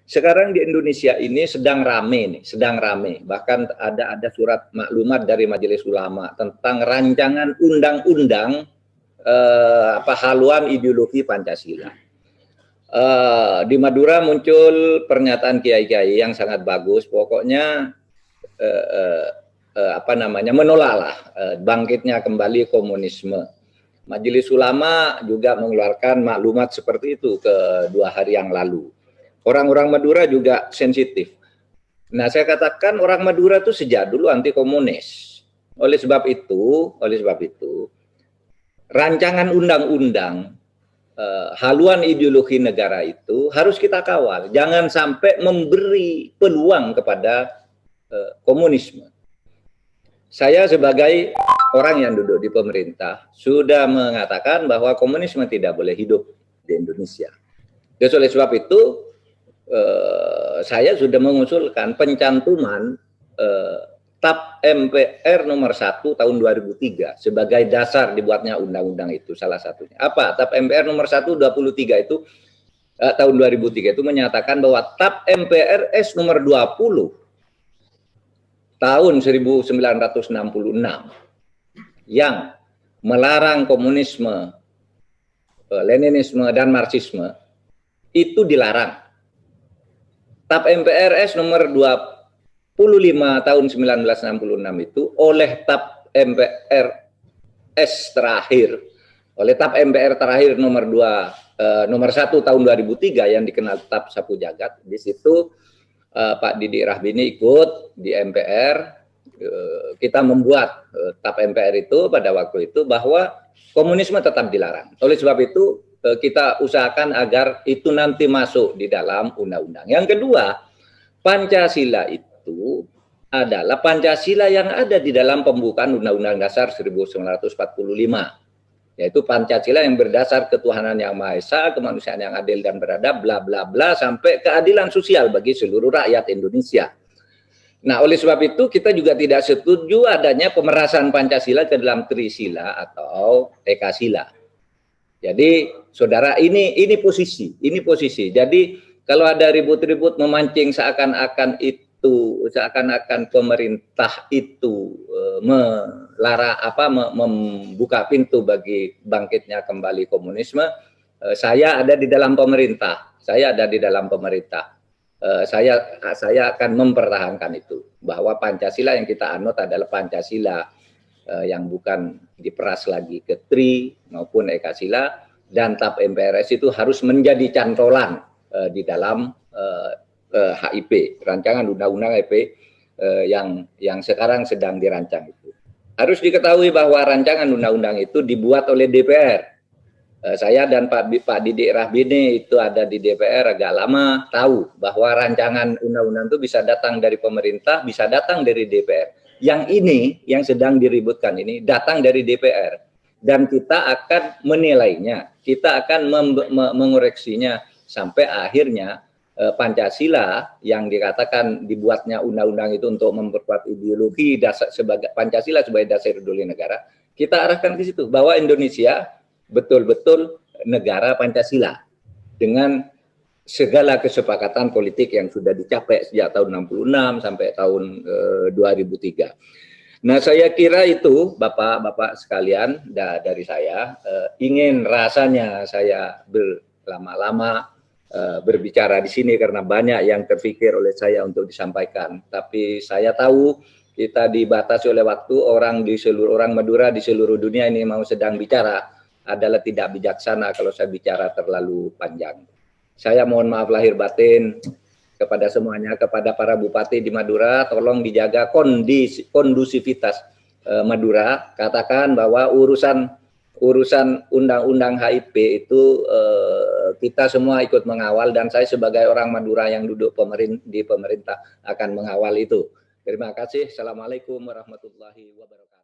Sekarang di Indonesia ini sedang rame nih, sedang rame. Bahkan ada surat maklumat dari Majelis Ulama tentang rancangan undang-undang haluan ideologi Pancasila. Di Madura muncul pernyataan kiai-kiai yang sangat bagus. Pokoknya menolaklah bangkitnya kembali komunisme. Majelis Ulama juga mengeluarkan maklumat seperti itu ke 2 hari yang lalu. Orang-orang Madura juga sensitif. Nah, saya katakan orang Madura itu sejak dulu anti komunis. Oleh sebab itu, rancangan undang-undang haluan ideologi negara itu harus kita kawal. Jangan sampai memberi peluang kepada komunisme. Saya sebagai orang yang duduk di pemerintah sudah mengatakan bahwa komunisme tidak boleh hidup di Indonesia. Dan oleh sebab itu saya sudah mengusulkan pencantuman TAP MPR nomor 1 tahun 2003 sebagai dasar dibuatnya undang-undang itu, salah satunya. Apa? TAP MPR nomor 1 23 itu tahun 2003 itu menyatakan bahwa TAP MPRS nomor 20 tahun 1966 yang melarang komunisme, Leninisme dan Marxisme itu dilarang. TAP MPRS nomor 25 tahun 1966 itu oleh TAP MPRS terakhir, oleh TAP MPR terakhir nomor 1 tahun 2003 yang dikenal TAP Sapu Jagat. Di situ Pak Didik Rahbini ikut di MPR, kita membuat TAP MPR itu pada waktu itu bahwa komunisme tetap dilarang. Oleh sebab itu kita usahakan agar itu nanti masuk di dalam undang-undang. Yang kedua, Pancasila itu adalah Pancasila yang ada di dalam pembukaan Undang-Undang Dasar 1945. Yaitu Pancasila yang berdasar ketuhanan yang Maha Esa, kemanusiaan yang adil dan beradab, bla bla bla, sampai keadilan sosial bagi seluruh rakyat Indonesia. Nah, oleh sebab itu kita juga tidak setuju adanya pemerasan Pancasila ke dalam Trisila atau Ekasila. Jadi, saudara, ini posisi. Jadi, kalau ada ribut-ribut memancing seakan-akan pemerintah itu membuka pintu bagi bangkitnya kembali komunisme, saya ada di dalam pemerintah. Saya akan mempertahankan itu, bahwa Pancasila yang kita anut adalah Pancasila yang bukan diperas lagi ke Tri maupun Ekasila, dan TAP MPRS itu harus menjadi cantolan di dalam HIP, rancangan undang-undang HIP yang sekarang sedang dirancang itu. Harus diketahui bahwa rancangan undang-undang itu dibuat oleh DPR. Saya dan Pak Didik Rahbini itu ada di DPR agak lama, tahu bahwa rancangan undang-undang itu bisa datang dari pemerintah, bisa datang dari DPR. Yang ini, yang sedang diributkan ini, datang dari DPR. Dan kita akan menilainya, kita akan mengoreksinya sampai akhirnya Pancasila yang dikatakan dibuatnya undang-undang itu untuk memperkuat ideologi dasar sebagai Pancasila sebagai dasar ideologi negara, kita arahkan ke situ bahwa Indonesia betul-betul negara Pancasila dengan segala kesepakatan politik yang sudah dicapai sejak tahun 66 sampai tahun 2003. Nah, saya kira itu Bapak-bapak sekalian dari saya, ingin rasanya saya berlama-lama berbicara di sini karena banyak yang terpikir oleh saya untuk disampaikan. Tapi saya tahu kita dibatasi oleh waktu, orang Madura di seluruh dunia ini mau sedang bicara adalah tidak bijaksana kalau saya bicara terlalu panjang. Saya mohon maaf lahir batin kepada semuanya, kepada para bupati di Madura, tolong dijaga kondusivitas Madura. Katakan bahwa urusan undang-undang HIP itu kita semua ikut mengawal, dan saya sebagai orang Madura yang duduk di pemerintah akan mengawal itu. Terima kasih. Assalamualaikum warahmatullahi wabarakatuh.